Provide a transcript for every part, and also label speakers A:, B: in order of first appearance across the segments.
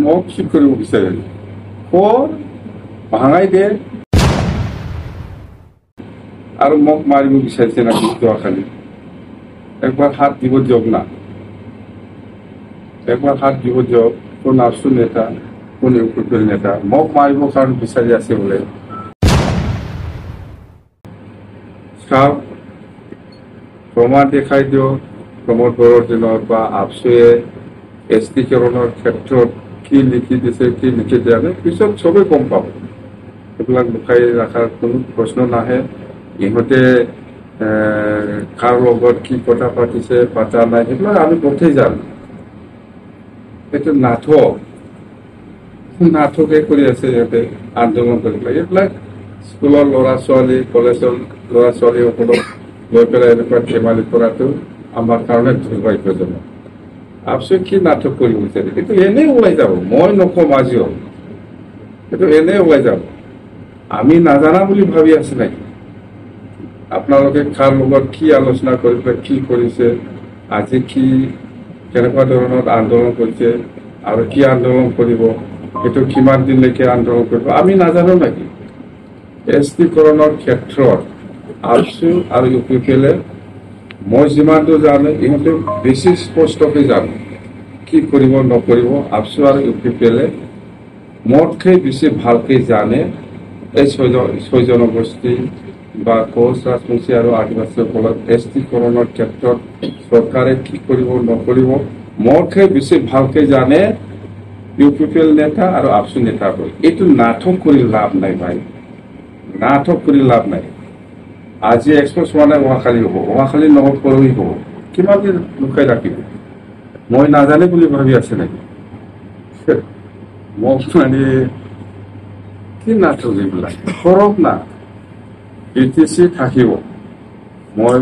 A: মোক কি কৰিব বিচাৰে কৰ ভাঙাই দে আৰু মোক মাৰিব বিচাৰিছে নাকি যোৱাকালি একবাৰ হাত দিব দিয়ক না একবাৰ হাত দিব দিয়ক কোন আছু নেতা কোন ইউপিপিএল নেতা মোক মাৰিব কাৰণ বিচাৰি আছে বোলে চাওক প্ৰমাণ দেখাই দিয়ক প্ৰমোদ বড়োৰ দিনত বা আপচুৱে এছটিকৰণৰ ক্ষেত্ৰত কি লিখি দিছে কি লিখি দিয়া নাই পিছত চবেই গম পাব এইবিলাক লুকাই ৰখাৰ কোনো প্ৰশ্ন নাহে ইহঁতে কাৰ লগত কি কথা পাতিছে পাতা নাই সেইবিলাক আমি গোটেই জানো এইটো নাটকে কৰি আছে ইহঁতে আন্দোলন কৰি পেলাই এইবিলাক স্কুলৰ ল'ৰা ছোৱালী কলেজৰ ল'ৰা ছোৱালীসকলক লৈ পেলাই এনেকুৱা ধেমালি কৰাটো আমাৰ কাৰণে দুৰ্ভাগ্যজনক আপচুৱে কি নাটক কৰিব বিচাৰে এইটো এনেই ওলাই যাব মই নকম আজিও এইটো এনেই ওলাই যাব আমি নাজানা বুলি ভাবি আছো নেকি আপোনালোকে কাৰ লগত কি আলোচনা কৰি পেলাই কি কৰিছে আজি কি কেনেকুৱা ধৰণৰ আন্দোলন কৰিছে আৰু কি আন্দোলন কৰিব এইটো কিমান দিনলৈকে আন্দোলন কৰিব আমি নাজানো নেকি এছটিকৰণৰ ক্ষেত্ৰত আপচু আৰু ইউপিপিএলে মই যিমানটো জানো ইহঁতে বেছি স্পষ্টকৈ জানো কি কৰিব নকৰিব আপচু আৰু ইউপিপিএলে মোতকৈ বেছি ভালকৈ জানে এই ছয় জনগোষ্ঠী বা কোচ ৰাজবংশী আৰু আদিবাসীসকলৰ এছটিকৰণৰ ক্ষেত্ৰত চৰকাৰে কি কৰিব নকৰিব মোতকৈ বেছি ভালকৈ জানে ইউপিপিএল নেতা আৰু আপচু নেতাবোৰ এইটো নাটক কৰি লাভ নাই ভাই নাটক কৰি লাভ নাই আজি এক্সপ'জ হোৱা নাই অহাকালি হ'ব অহাকালি নহওক পৰহি হ'ব কিমান দিন লুকাই ৰাখিব মই নাজানে বুলি ভাবি আছে নেকি মোক মানে কি নাটক এইবিলাক কৰক না বিটিচি থাকিব মই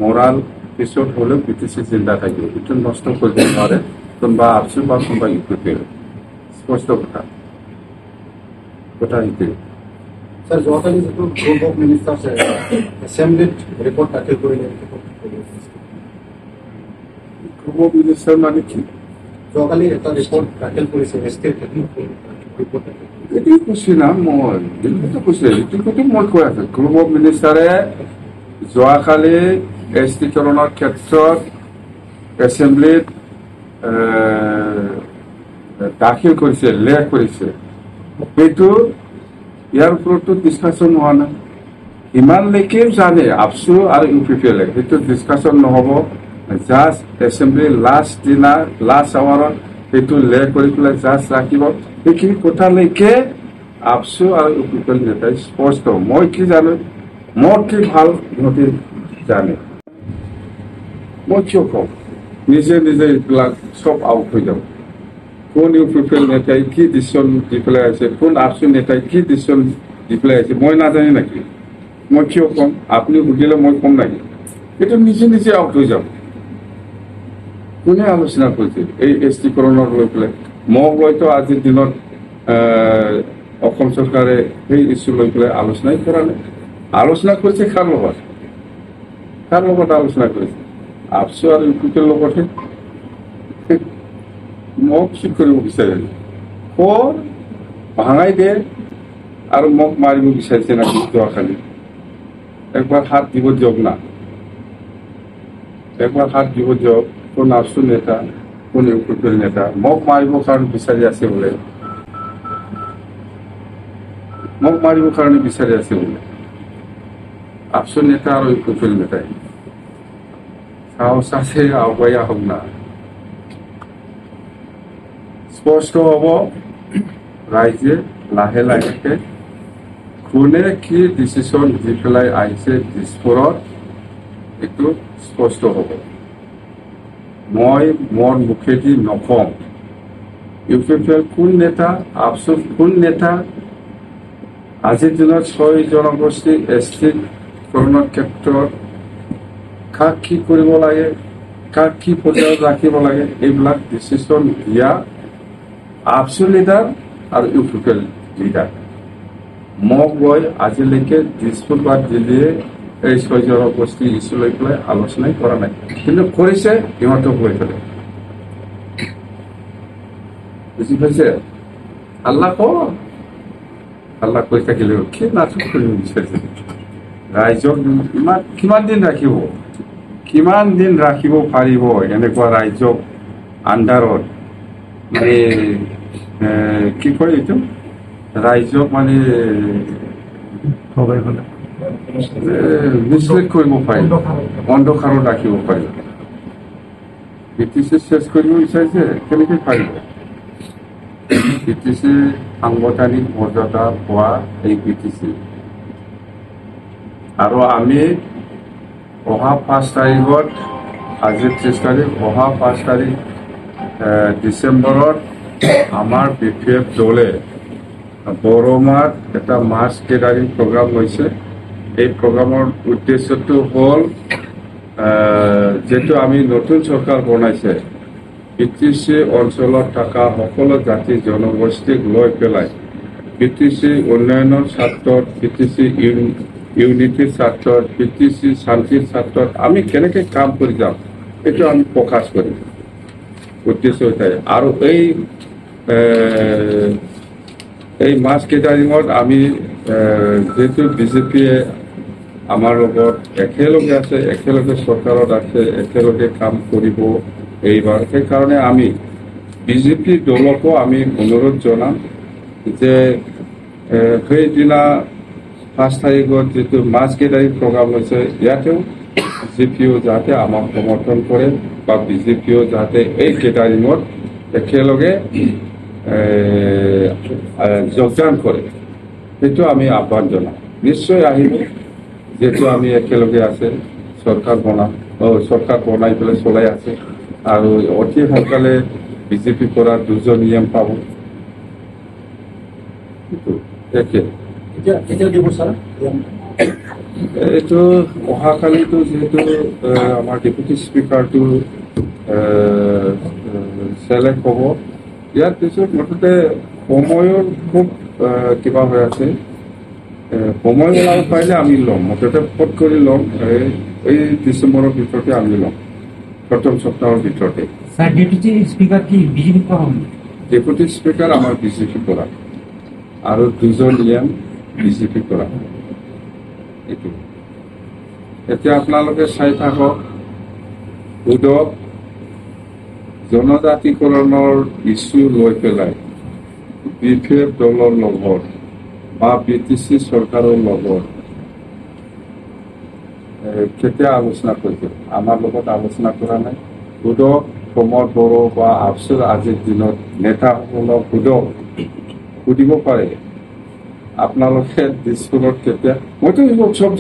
A: মৰাল পিছত হ'লেও বিটিচি জিন্দা থাকিব এইটো নষ্ট কৰিব নোৱাৰে কোনোবা আপচু বা কোনোবা ইউপিপিএল স্পষ্ট কথা সেইটোৱে
B: सर যোৱাকালি যিটো গ্ৰুপ অফ মিনিষ্টাৰ্ছে এছেম্বলিত ৰিপৰ্ট দাখিল কৰিলে
A: গ্ৰুপ অফ মিনিষ্টাৰ মানে কি
B: যোৱাকালি এটা ৰিপৰ্ট দাখিল কৰিছে এছটিৰ ৰিপৰ্ট
A: এইটোৱে কৈছে না মই এইটো কৈছে এইটো মই কৈ আছো গ্ৰুপ অফ মিনিষ্টাৰে যোৱাকালি এছটিকৰণৰ ক্ষেত্ৰত এছেম্বলিত দাখিল কৰিছে লেখ কৰিছে সেইটো ইয়াৰ ওপৰতো ডিছকাশ্যন হোৱা নাই ইমানলৈকে জানে আপচু আৰু ইউপিপিএলে সেইটো ডিছকাশ্যন নহ'ব জাষ্ট এছেম্বলি লাষ্ট দিনা লাষ্ট আৱাৰত সেইটো লেখ কৰি পেলাই জাষ্ট ৰাখিব সেইখিনি কথালৈকে আপচু আৰু ইউপিপিএল নেতাই স্পষ্ট মই কি জানো মোৰ কি ভাল সিহঁতে জানে মই কিয় কম নিজে নিজে এইবিলাক চব আউট হৈ যাব কোন ইউপিপিএল নেতাই কি ডিচিশ্যন দি পেলাই আছে কোন আপচু নেতাই কি ডিচিশ্যন দি পেলাই আছে মই নাজানি নেকি মই কিয় কম আপুনি সুধিলে মই কম নেকি এইটো নিজে নিজে আউট হৈ যাব কোনে আলোচনা কৰিছিল এই এছটিকৰণৰ লৈ পেলাই মোক হয়তো আজিৰ দিনত অসম চৰকাৰে সেই ইছ্যু লৈ পেলাই আলোচনাই কৰা নাই আলোচনা কৰিছে কাৰ লগত আলোচনা কৰিছে আপচু আৰু ইউপিপিএল লগতহে মোক কি কৰিব বিচাৰে কৰ ভাঙাই দে আৰু মোক মাৰিব বিচাৰিছে নাকি যোৱাকালি একবাৰ হাত দিব দিয়ক না একবাৰ হাত দিব দিয়ক কোন আপচু নেতা কোন ইউপিপিএল নেতা মোক মাৰিব কাৰণ বিচাৰি আছে বোলে মোক মাৰিব কাৰণে বিচাৰি আছে বোলে আপচু নেতা আৰু ইউপিপিএল নেতাই সাহস আছে আগুৱাই আহক না স্পষ্ট হ'ব ৰাইজে লাহে লাহেকে কোনে কি ডিচিশ্যন দি পেলাই আহিছে দিছপুৰত এইটো স্পষ্ট হ'ব মই মোৰ মুখেদি নকওঁ ইউপিপিএল কোন নেতা আপচু কোন নেতা আজিৰ দিনত 6 জনগোষ্ঠী এছটিকৰণৰ ক্ষেত্ৰত কাক কি কৰিব লাগে কাক কি পৰ্যায়ত ৰাখিব লাগে এইবিলাক ডিচিশ্যন দিয়া আপচু লিডাৰ আৰু ইউপিপিএল লিডাৰ মোক গৈ আজিলৈকে দিছপুৰ বা দিল্লীয়ে এই 6 জনগোষ্ঠী ইছ্যু লৈ পেলাই আলোচনাই কৰা নাই কিন্তু কৰিছে সিহঁতক গৈ পেলাই বুজি পাইছে আল্লাহ আল্লাহ কৈ থাকিলে কি নাটক কৰিব বিচাৰিছে ৰাইজক কিমান দিন ৰাখিব পাৰিব এনেকুৱা ৰাইজক আণ্ডাৰত মানে কি কয় এইটো ৰাইজক মানে মিছলিড কৰিব পাৰিব অন্ধকাৰত ৰাখিব পাৰিব BTC শেষ কৰিব বিচাৰিছে কেনেকৈ পাৰিব BTC সাংবিধানিক মৰ্যাদা পোৱা এই BTC আৰু আমি অহা 5 তাৰিখত আজি 30 তাৰিখ অহা 5 তাৰিখ ডিচেম্বৰত আমাৰ BPF দলে বৰমাত এটা মাছ গেদাৰিং প্ৰগ্ৰাম লৈছে এই প্ৰগ্ৰামৰ উদ্দেশ্যটো হ'ল যেহেতু আমি নতুন চৰকাৰ বনাইছে BTC অঞ্চলত থকা সকলো জাতি জনগোষ্ঠীক লৈ পেলাই BTC উন্নয়নৰ স্বাৰ্থত BTC ইউনিটিৰ স্বাৰ্থত BTC শান্তিৰ স্বাৰ্থত আমি কেনেকৈ কাম কৰি যাম এইটো আমি প্ৰকাশ কৰিম উদ্দেশ্য এটাই আৰু এই মাছ গেদাৰিঙত আমি যেহেতু বিজেপিয়ে আমাৰ লগত একেলগে আছে একেলগে চৰকাৰত আছে একেলগে কাম কৰিব এইবাৰ সেইকাৰণে আমি বিজেপি দলকো আমি অনুৰোধ জনাম যে সেইদিনা 5 তাৰিখত যিটো মাছ গেদাৰিং প্ৰগ্ৰাম হৈছে ইয়াতেও বিজেপিও যাতে আমাক সমৰ্থন কৰে বা বিজেপিও যাতে এই গেদাৰিঙত একেলগে যোগদান কৰে সেইটো আমি আহ্বান জনাম নিশ্চয় আহিব যেহেতু আমি একেলগে আছে চৰকাৰ বনাই পেলাই চলাই আছে আৰু অতি সোনকালে বিজেপিৰ পৰা 2জন নিয়ম পাব এইটো অহাকালিতো যিহেতু আমাৰ ডেপুটি স্পীকাৰটো চেলেক্ট হ'ব ইয়াৰ পিছত মুঠতে সময়ৰ খুব কিবা হৈ আছে সময় ওলাব পাৰিলে আমি ল'ম মুঠতে ফট কৰি ল'ম এই ডিচেম্বৰৰ ভিতৰতে আমি ল'ম প্ৰথম সপ্তাহৰ ভিতৰতে
C: ডেপুটি স্পিকাৰ কি বিজেপি পৰা
A: ডেপুটি স্পীকাৰ আমাৰ বিজেপি পৰা আৰু 2জন নিয়ম বিজেপি পৰা এইটো এতিয়া আপোনালোকে চাই থাকক উদক জনজাতিকৰণৰ ইছ্যু লৈ পেলাই BPF দলৰ লগত বা BTC চৰকাৰৰ লগত কেতিয়া আলোচনা কৰিছে আমাৰ লগত আলোচনা কৰা নাই উদক প্ৰমোদ বড়ো বা আফচুৰ আজিৰ দিনত নেতাসকলক সুধিব পাৰে আপোনালোকে দিছপুৰত কেতিয়া মইতো চব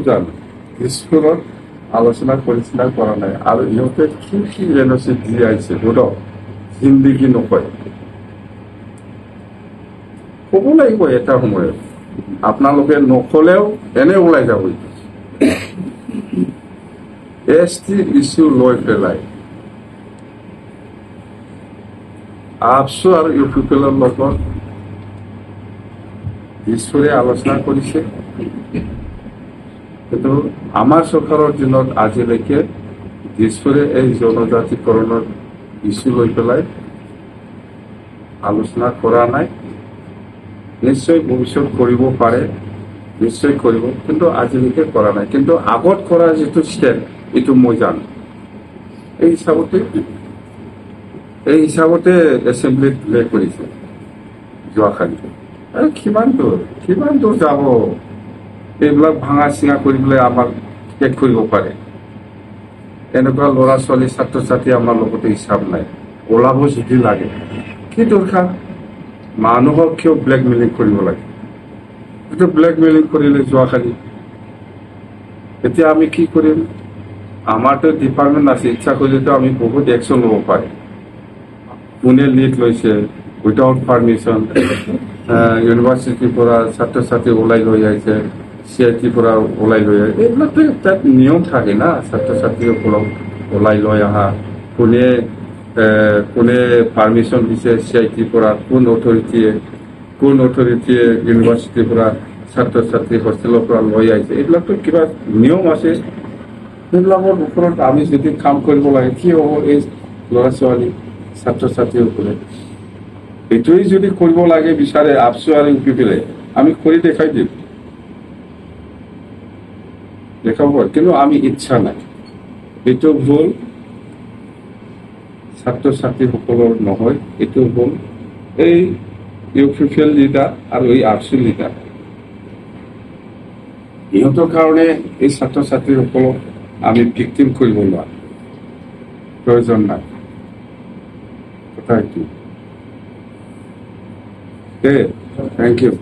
A: জানো দিছপুৰত আলোচনা কৰিছিলা কৰা নাই আৰু ইহঁতে কি এনঅচি দি আহিছে উদক জিন্দিগি নকয় ক'ব লাগিব এটা সময়ত আপোনালোকে নকলেও এনে ওলাই যাব ST ইছ্যু লৈ পেলাই আফচু আৰু ইউপিপিএলৰ লগত দিছপুৰে আলোচনা কৰিছে কিন্তু আমাৰ চৰকাৰৰ দিনত আজিলৈকে দিছপুৰে এই জনজাতিকৰণৰ ইছ্যু লৈ পেলাই আলোচনা কৰা নাই নিশ্চয় ভৱিষ্যত কৰিব পাৰে নিশ্চয় কৰিব কিন্তু আজিলৈকে কৰা নাই কিন্তু আগত কৰা যিটো ষ্টেপ এইটো মই জানো এই হিচাপতে এছেম্বলিত প্লে কৰিছে যোৱাকালি কিমান দূৰ যাব এইবিলাক ভাঙা চিঙা কৰি পেলাই আমাক শেষ কৰিব পাৰে এনেকুৱা ল'ৰা ছোৱালী ছাত্ৰ ছাত্ৰী আমাৰ লগতে হিচাপ নাই ওলাব যদি লাগে কি দৰকাৰ মানুহক কিয় ব্লেকমেইলিং কৰিব লাগে এইটো ব্লেকমেইলিং কৰিলে যোৱাকালি এতিয়া আমি কি কৰিম আমাৰতো ডিপাৰ্টমেণ্ট আছে ইচ্ছা কৰিলেতো আমি বহুত একশ্যন ল'ব পাৰিম কোনে লিড লৈছে উইদাউট পাৰ্মিশ্যন ইউনিভাৰ্চিটিৰ পৰা ছাত্ৰ ছাত্ৰী ওলাই লৈ আহিছে CITৰ পৰা ওলাই লৈ আহে এইবিলাকতো তাত নিয়ম থাকে না ছাত্ৰ ছাত্ৰীসকলক ওলাই লৈ অহা কোনে পাৰ্মিশ্যন দিছে CITৰ পৰা কোন অথৰিটিয়ে ইউনিভাৰ্চিটিৰ পৰা ছাত্ৰ ছাত্ৰী হোষ্টেলৰ পৰা লৈ আহিছে এইবিলাকতো কিবা নিয়ম আছে সেইবিলাকৰ ওপৰত আমি যদি কাম কৰিব লাগে কি হ'ব এই ল'ৰা ছোৱালী ছাত্ৰ ছাত্ৰীৰ ওপৰত এইটোৱেই যদি কৰিব লাগে বিচাৰে আপচু আৰু ইউ পি পিলে আমি কৰি দেখাই দিম দেখাব কিন্তু আমি ইচ্ছা নাই এইটো ভুল ছাত্ৰ ছাত্ৰীসকলৰ নহয় এইটো ভুল এই U P P L leader আৰু এই আপচু লিডাৰ ইহঁতৰ কাৰণে এই ছাত্ৰ ছাত্ৰীসকলক আমি ভিক্টিম কৰিব নোৱাৰো প্ৰয়োজন নাই কথা এইটো থ্যাংক ইউ